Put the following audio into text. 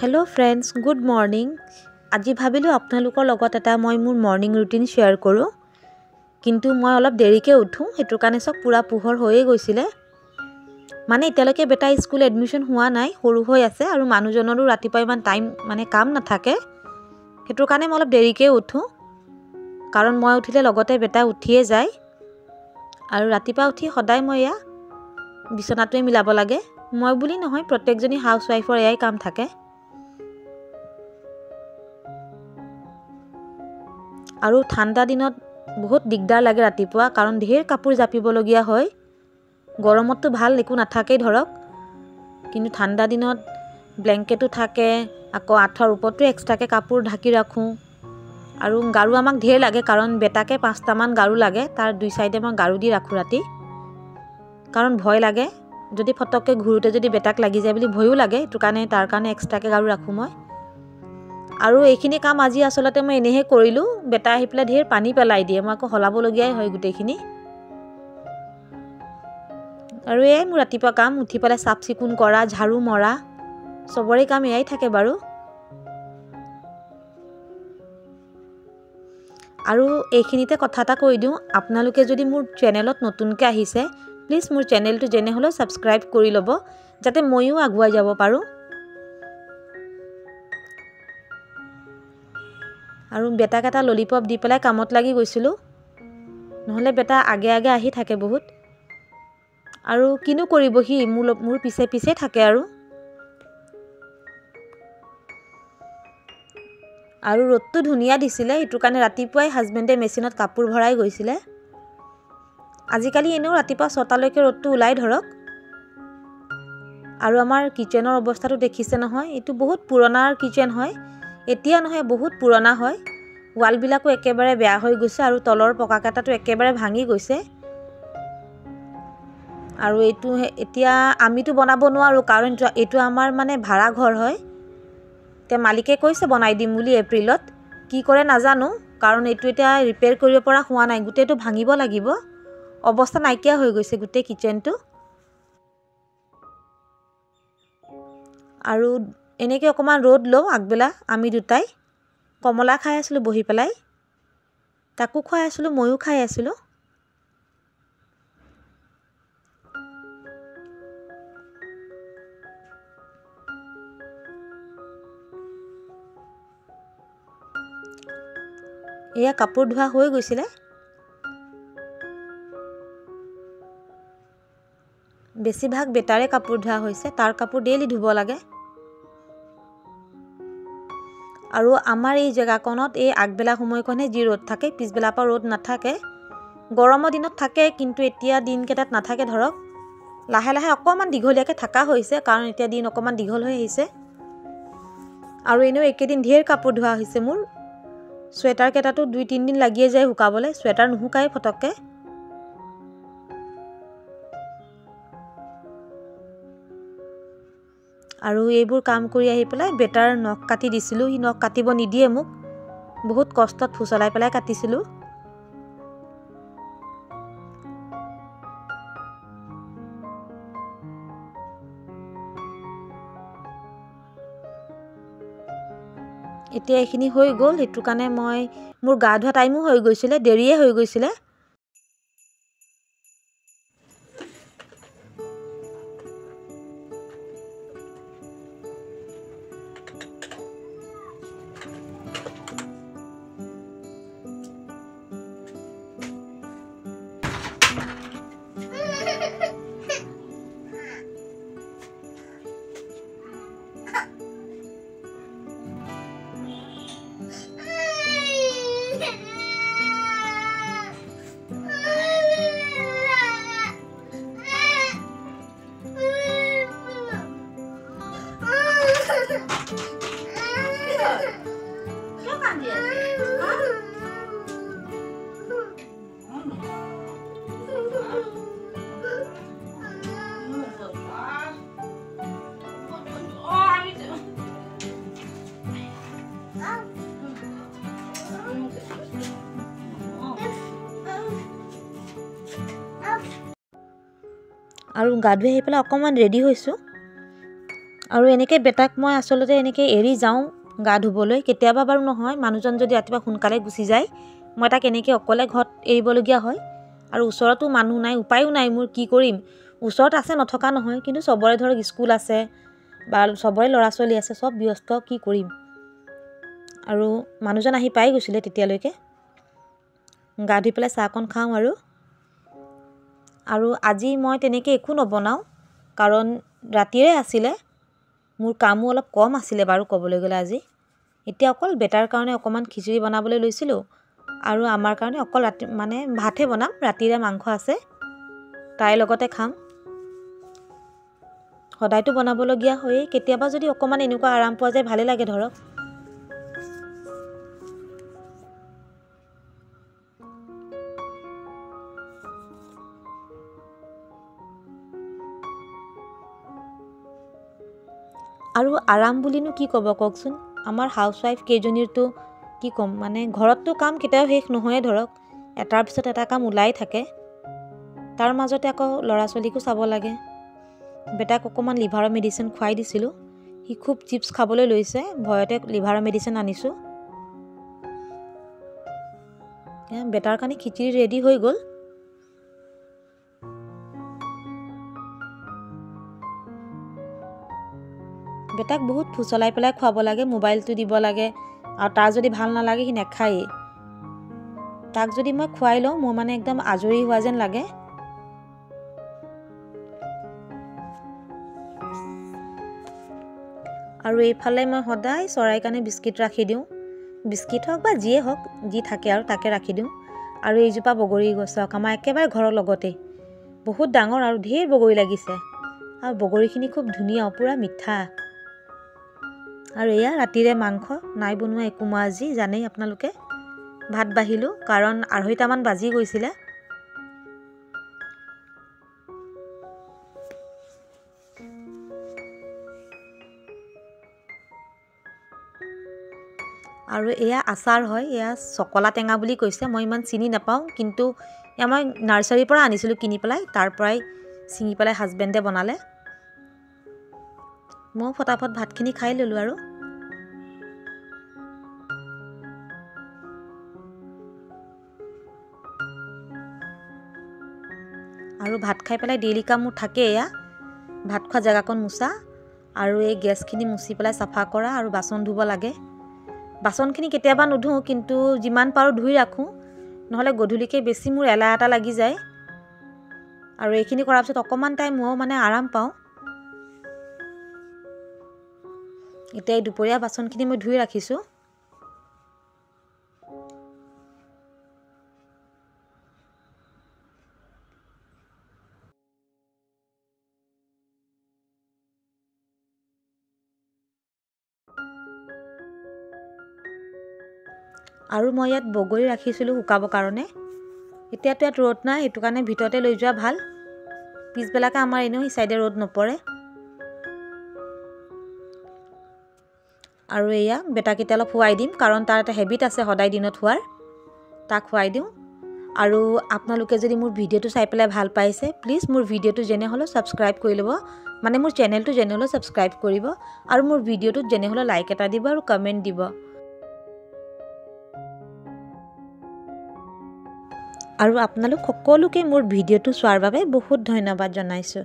Hello friends good morning আজি ভাবিলো আপোনালোকৰ লগত এটা মই মোৰ মৰ্নিং ৰুটিন শেয়াৰ কৰো কিন্তু মই অলপ দেৰিকে উঠো হেতু কাৰণে সব পুৰা পোহৰ হৈয়ে গৈছিলে মানে এতিয়ালৈকে বেটা স্কুল এডমিশন হোৱা নাই সৰু হৈ আছে আৰু মানুহজনৰো ৰাতিপুৱা ইমান টাইম মানে কাম নাথাকে হেতু কাৰণে মই অলপ দেৰিকে উঠো কাৰণ মই উঠিলে লগতে বেটা উঠিয়ে যায় আৰু ৰাতিপুৱা উঠি সদায় মই ইয়া বিছনাটোৱে মিলাব লাগে মই বুলি নহয় প্ৰত্যেকজনী হাউসৱাইফৰ এয়াই কাম থাকে আৰু ঠাণ্ডা দিনত বহুত দিগদাৰ লাগে ৰাতিপুৱা কাৰণ ঢেৰ কাপোৰ জাপিবলগীয়া হয় গৰমতটো ভাল একো নাথাকে ধৰক কিন্তু ঠাণ্ডা দিনত ব্ল্যাঙ্কেটো থাকে আকৌ আঠৰ ওপৰটো এক্সট্ৰাকে কাপোৰ ঢাকি ৰাখো আৰু গাৰু আমাক ঢেৰ লাগে কাৰণ বেটাকে 5টা মান গাৰু লাগে তাৰ দুই সাইডে মই গাৰু দি ৰাখো ৰাতি কাৰণ ভয় লাগে যদি ফটককে ঘুৰুতে যদি বেটাক লাগি যায় বুলি ভয়ও লাগে এটো কাৰণে তাৰ কাৰণে এক্সট্ৰাকে গাৰু ৰাখো মই আৰু এইখিনি কাম আজি আসলতে মই এনেহে কৰিলো বেটা আহি পেলা ঢেৰ পানী পেলাই দিয়ে মই আকৌ হলাব লগিয়াই হয় গুটেখিনি আৰু এই মোৰ ৰাতিপুৱা কাম উঠি পেলা সাফ চিকুন কৰা ঝাড়ু মৰা সবৰে কাম এয়াই থাকে বাৰু আৰু এইখিনিতে কথা এটা কৈ দিও আপোনালোকে যদি মোৰ চেনেলত নতুনকে আহিছে প্লিজ মোৰ চেনেলটো জেনে হলো সাবস্ক্ৰাইব কৰি লব যাতে মইও আগুৱাই যাব পাৰো আৰু বেটাক এটা ললিপপ দি পেলাই কামত লাগি গৈছিলো নহলে বেটা আগে আগে আহি থাকে বহুত আৰু কিনো কৰিবহি মোৰ পিছে পিছে থাকে আৰু ৰতটো ধুনিয়া দিছিলে এটো কাৰণে ৰাতিপুৱাই হাজবেণ্ডে মেচিনত কাপোৰ ভৰাই গৈছিলে আজিকালি এনেও ৰাতিপুৱা 6টা লৈকে ৰতটো উলাই ধৰক আৰু আমাৰ কিচেনৰ অৱস্থাটো দেখিছে নহয় এটো বহুত পুৰণাৰ কিচেন হয় এতিয়া নহয় বহুত পুৰণা হয় ওয়াল বিলাকো একেবাৰে বেয়া হৈ গৈছে আৰু তলৰ পকাকাটাটো একেবাৰে ভাঙি গৈছে আৰু এটো এতিয়া আমিটো বনাব নোৱাৰো কাৰণ এটো আমাৰ মানে ভাড়া ঘৰ হয় তে মালিকে কৈছে বনাই দিম বুলি এপ্ৰিলত কি কৰে নাজানো কাৰণ এটো এতিয়া ৰিপেয়াৰ কৰিব পৰা হোৱা নাই গুটেটো ভাঙিব লাগিব অৱস্থা নাইকিয়া হৈ গৈছে গুটে কিচেনটো আৰু এনেকে অকমান ৰ'দ লও আগবেলা আমি দুটাই কমলা খাই আছিলো বহি পেলাই তাকো খাই আছিলো ময়ো খাই আছিলো এয়া কাপোৰ ধোৱা হৈ গৈছিলে বেছিভাগ বেটাৰে কাপোৰ ধোৱা হৈছে তাৰ কাপোৰ ডেইলি ধুব লাগে আৰু আমাৰ এই জায়গাকনত এই আগবেলা সময়কনে যি ৰ'দ থাকে পিছবেলা পা ৰ'দ নাথাকে গৰমৰ দিনত থাকে কিন্তু এতিয়া দিন কেটাত নাথাকে ধৰক লাহে লাহে অকমান দিঘলিয়াকে থাকা হৈছে কাৰণ এতিয়া দিন অকমান দিঘল হৈ আহিছে আৰু এনেও একেদিন ঢেৰ কাপোৰ ধোৱা হৈছে মোৰ সোয়েটাৰ কেটাটো 2-3 দিন লাগিয়ে যায় হুকাবলে সোয়েটাৰ নুহুকাই ফটককে আৰু এইবোৰ কাম কৰি আহি পেলাই বেটাৰ নখ কাটি দিছিলো হি নখ কাটিব নিদিয়ে মোক বহুত কষ্টত ফুসলাই পেলাই কাটিছিলো এতিয়া এখিনি হৈ গল হেতু কাৰণে মই মোৰ গা ধোৱা টাইমো হৈ গৈছিলে দেৰিয়ে হৈ গৈছিলে আৰু গা ধুই আহি পেলাই অকমান ৰেডি হৈছো আৰু এনেকৈ বেটাক মই আচলতে এনেকৈ এৰি যাওঁ গা ধুবলৈ, কেতিয়াবা বাৰু নহয়, মানুহজন যদি ৰাতিপুৱা সোনকালে গুচি যায় মই তাক এনেকৈ অকলে ঘৰত এৰিবলগীয়া হয়। আৰু ওচৰতো মানুহ নাই, উপায়ো নাই মোৰ, কি কৰিম। ওচৰত আছে নথকা নহয়, কিন্তু চবৰে ধৰক স্কুল আছে বা চবৰে ল'ৰা ছোৱালী আছে, চব ব্যস্ত, কি কৰিম। আৰু মানুহজন আহি পাই গৈছিলে তেতিয়ালৈকে। গা ধুই পেলাই চাহকণ খাওঁ আৰু আজি মই তেনেকৈ একো নবনাওঁ, কাৰণ ৰাতিৰে আছিলে, মোৰ কামো অলপ কম আছিলে বাৰু ক'বলৈ গ'লে আজি। এতিয়া অকল বেটাৰ কাৰণে অকণমান খিচিৰি বনাবলৈ লৈছিলোঁ আৰু আমাৰ কাৰণে অকল ভাতহে বনাম, ৰাতিৰে মাংস আছে, তাইৰ লগতে খাম। সদায়তো বনাবলগীয়া হয়েই, কেতিয়াবা যদি অকণমান এনেকুৱা আৰাম পোৱা যায় ভালেই লাগে ধৰক। আৰু আৰাম বুলিনো কি ক'ব কওকচোন, আমাৰ হাউচৱাইফ কেইজনীৰতো কি ক'ম, ঘৰততো কাম কেতিয়াও শেষ নহয়ে ধৰক, এটাৰ পিছত এটা কাম ওলাই থাকে। তাৰ মাজতে আকৌ ল'ৰা ছোৱালীকো চাব লাগে। বেটাক অকণমান লিভাৰৰ মেডিচিন খুৱাই দিছিলোঁ, সি খুব চিপছ খাবলৈ লৈছে, ভয়তে লিভাৰৰ মেডিচিন আনিছোঁ। বেটাৰ কাৰণে খিচিৰি ৰেডি হৈ গ'ল। বেটাক বহুত ফুচলাই পেলাই খুৱাব লাগে, মোবাইলটো দিব লাগে, আৰু তাৰ যদি ভাল নালাগে সি নাখায়েই। তাক যদি মই খুৱাই লওঁ মোৰ একদম আজৰি হোৱা যেন লাগে। আৰু এইফালে মই সদায় চৰাইৰ কাৰণে বিস্কিট ৰাখি দিওঁ, বিস্কিট হওক বা যিয়ে হওক, যি থাকে আৰু তাকে ৰাখি দিওঁ। আৰু এইজোপা বগৰী গছ হওক আমাৰ একেবাৰে ঘৰৰ লগতে, বহুত ডাঙৰ আৰু ঢেৰ বগৰী লাগিছে, আৰু বগৰীখিনি খুব ধুনীয়া, পূৰা মিঠা। আৰু এয়া ৰাতিৰে মাংস, নাই বনোৱা একো মই আজি, জানেই আপোনালোকে। ভাত বাঢ়িলোঁ কাৰণ 2:30মান বাজি গৈছিলে। আৰু এয়া আচাৰ হয়, এয়া চকলা টেঙা বুলি কৈছে, মই ইমান চিনি নাপাওঁ, কিন্তু এয়া মই নাৰ্চাৰীৰ পৰা আনিছিলোঁ কিনি পেলাই, তাৰ পৰাই ছিঙি পেলাই হাজবেণ্ডে বনালে। মই ফটাফট ভাতখিনি খাই ল'লোঁ আৰু ভাত খাই পেলাই ডেইলি কাম মোৰ থাকে, এয়া ভাত খোৱা জেগাকণ মোচা, আৰু এই গেছখিনি মুচি পেলাই চাফা কৰা, আৰু বাচন ধুব লাগে। বাচনখিনি কেতিয়াবা নুধুওঁ, কিন্তু যিমান পাৰোঁ ধুই ৰাখোঁ, নহ'লে গধূলিকৈ বেছি মোৰ এলাহ এটা লাগি যায়। আৰু এইখিনি কৰাৰ পিছত অকণমান টাইম মই আৰাম পাওঁ। এতিয়া এই দুপৰীয়া বাচনখিনি মই ধুই ৰাখিছোঁ। আৰু মই ইয়াত বগৰী ৰাখিছিলোঁ শুকাবৰ কাৰণে, এতিয়াতো ইয়াত ৰ'দ নাই, সেইটো কাৰণে ভিতৰতে লৈ যোৱা ভাল, পিছবেলাকে আমাৰ এনেও সেই চাইডে ৰ'দ নপৰে। আৰু এয়া বেটাকেইটা অলপ শুৱাই দিম, কাৰণ তাৰ এটা হেবিট আছে সদায় দিনত শুৱাৰ, তাক শুৱাই দিওঁ। আৰু আপোনালোকে যদি মোৰ ভিডিঅ'টো চাই পেলাই ভাল পাইছে, প্লিজ মোৰ ভিডিঅ'টো যেনে হ'লেও ছাবস্ক্ৰাইব কৰি ল'ব, মোৰ চেনেলটো যেনে হ'লেও ছাবস্ক্ৰাইব কৰিব, আৰু মোৰ ভিডিঅ'টোত যেনে হ'লেও লাইক এটা দিব আৰু কমেণ্ট দিব। আৰু আপোনালোক সকলোকে মোৰ ভিডিঅ'টো চোৱাৰ বাবে বহুত ধন্যবাদ জনাইছোঁ।